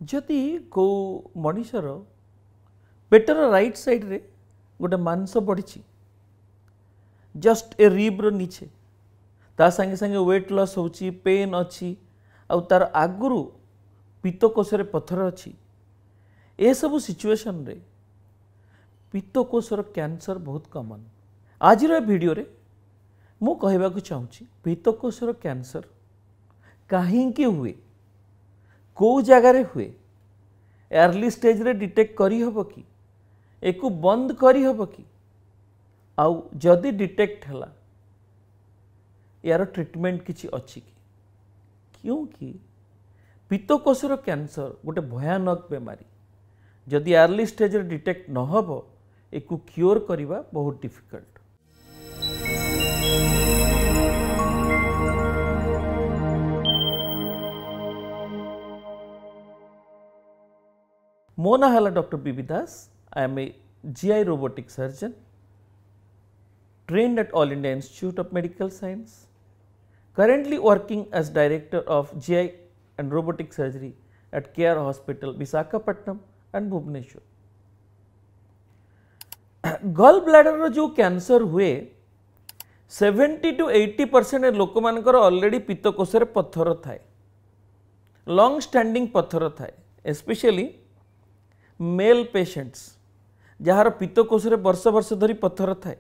जदि को मनीषर पेटर right side रे गोटे मांस बढ़ी जस्ट ए रिब्र नीचे ता संगे संगे वेट लॉस होची पेन अच्छी आउ तार आगुरु पित्तकोशरे पत्थर अच्छी ए सब सिचुएशन रे पित्तकोशर कैंसर बहुत कॉमन। आज वीडियो रे मु कहबा को चाहूँगी पित्तकोशर कैंसर कहीं हुए कौ जगार हुए अर्ली स्टेज रे डिटेक्ट करी हबो कि एको बंद करी हबो कि आउ जदि डिटेक्ट हला यार ट्रीटमेंट किछि अछि कि क्योंकि पित्तकोशर कैंसर गोटे भयानक बेमारी जदि अर्ली स्टेज रे डिटेक्ट न हबो एको क्योर करिवा बहुत डिफिकल्ट। मो ना है doctor BB Das. I am a GI robotic surgeon trained at All India Institute of Medical Science, currently working as director of GI and robotic surgery at Care Hospital, Visakhapatnam and Bhubaneswar। Gall bladder रो जो cancer हुए 70 to 80% लोक मानकर already पित्तकोशरे पत्थर थाए, long standing पत्थर थाए, specially male patients jar पित्तकोशरे वर्ष वर्ष धरी पत्थर थाए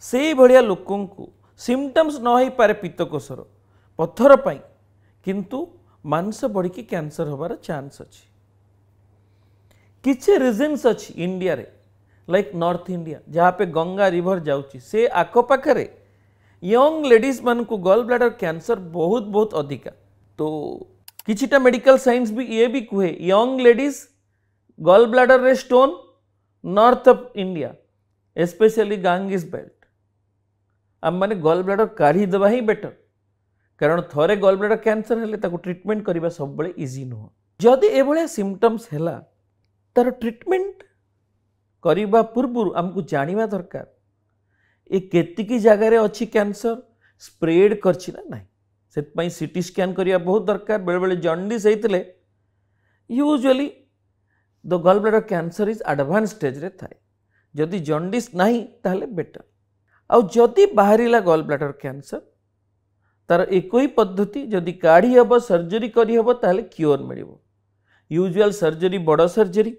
से भलिया लोकों को सिम्पटम्स न हो पारे पित्तकोशर पत्थर पाई किंतु मांस बढ़ी कैंसर होबार चांस अच्छी। किछि रीजन्स अच्छी इंडिया रे लाइक नॉर्थ इंडिया जहाँ पे गंगा रिवर जाउची से आखपाखे यंग लेडीज मान को गॉल ब्लैडर कैंसर बहुत बहुत अधिका। तो किछिटा मेडिकल साइंस भी ये भी कहे यंग लेडीज गॉल ब्लैडर रे stone north of India specially Ganges belt आम मैंने गॉल ब्लैडर काढ़ी देवा ही बेटर, कारण थरे गॉल ब्लैडर कैंसर हेले ताको ट्रीटमेंट करबा सब बळे इजी नुह। जदि ए भलिया सिम्पटम्स हेला तार ट्रीटमेंट करबा पूर्व हमको जानिबा दरकार ए केतिकी जगह रे अच्छी कैंसर स्प्रेड करछि ना नहीं, सेत पई सीटी स्कैन करिया बहुत दरकार। बेले बेले जॉन्डिस हेतले usually the gall bladder cancer is advance stage रे थाए, जदि जॉन्डिस नहीं ताहले बेटर। आउ जदि बाहरिला गॉल ब्लैडर कैंसर तार एको ही पद्धति जदि काढ़ी हबो सर्जरी करी हबो ताहले क्योर मिलिबो। यूजुअल सर्जरी बड़ सर्जरी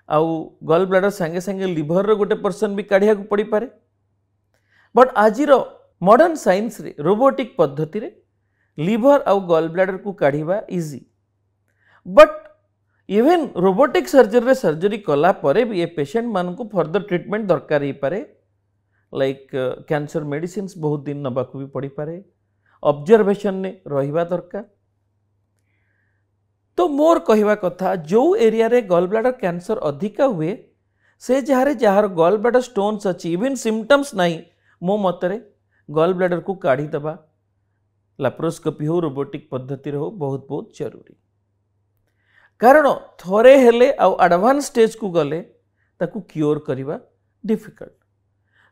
आउ गॉल ब्लैडर संगे संगे लिवर रो गोटे पर्सन भी काढ़िया को पड़ी पारे, बट आजिर मॉडर्न साइंस रे रोबोटिक पद्धति रे लिवर आउ गॉल ब्लैडर को काढ़िबा easy. But even robotic surgery रे सर्जरी कला परे भी ये पेशेंट मान को फर्दर ट्रीटमेंट दरकार ही पारे, लाइक कैंसर मेडिसिन बहुत दिन नबा को भी पड़ी पारे, ऑब्जर्वेशन ने रहिबा दरकार। तो मोर कहवा कथा जो एरिया रे गॉल ब्लैडर कैंसर अधिका हुए से जहाँ गॉल ब्लैडर स्टोन्स अच्छी इवन सिम्पटम्स नहीं, मो मतरे गॉल ब्लैडर को काढ़ी दबा लैप्रोस्कोपी हो रोबोटिक पद्धति हो बहुत बहुत जरूरी। कारण थरे हेले आउ एडवांस स्टेज को गले ताकू क्योर करिबा डिफिकल्ट।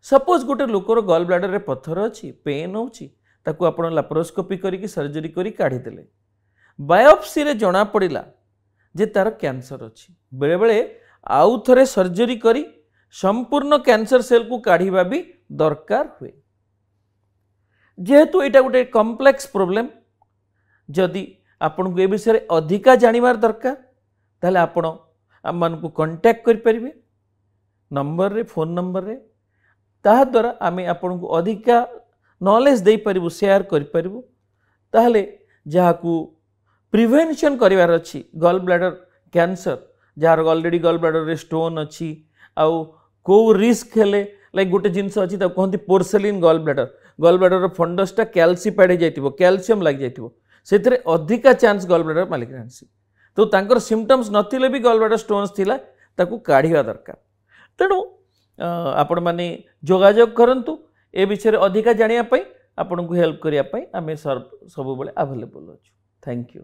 सपोज गोटे लोकर गॉल ब्लैडर रे पत्थर अच्छी पेन होची ताकू आपण लैप्रोस्कोपी करिकी सर्जरी करी काढ़ी देले, बायोप्सी रे जना पड़िला जे तार कैंसर अच्छी, बेले बेले आउ थरे सर्जरी करी संपूर्ण कैंसर सेल को काढ़ीबा भी दरकार हुए। जेहेतु एटा गोटे कॉम्प्लेक्स प्रॉब्लम, जदि आपन को ए विषय रे अधिका जानिबार दरकार ताहले आपण आम मान को कांटेक्ट करि परिबे नंबर रे फोन नंबर रे, ताहा द्वारा आमे आपन को अधिका नॉलेज दे परिबु शेयर करि परिबु, ताहले जहा को प्रिवेंशन करिवार अछि गॉल ब्लैडर कैंसर जार ऑलरेडी गॉल ब्लैडर रे स्टोन अच्छी आउ को रिस्क हेले लाइक गोटे जिनस अच्छी कहते पोर्सेलिन गॉल ब्लैडर फंडसटा कैल्सीफाइड हो जाइतिबो, कैल्शियम लग जाइतिबो, सेतरे अधिका चांस गॉल ब्लैडर मालिग्नेंसी। तो तांकर सिम्पटम्स नथिले भी गॉल ब्लैडर स्टोन्स थिला ताकू काढ़िया दरकार। तेणु आपण माने जोगाजोग करंतु ए विषय अधिका जानिया पई आपन को हेल्प करिया पई आमे सब बेले अवेलेबल अछि। Thank you.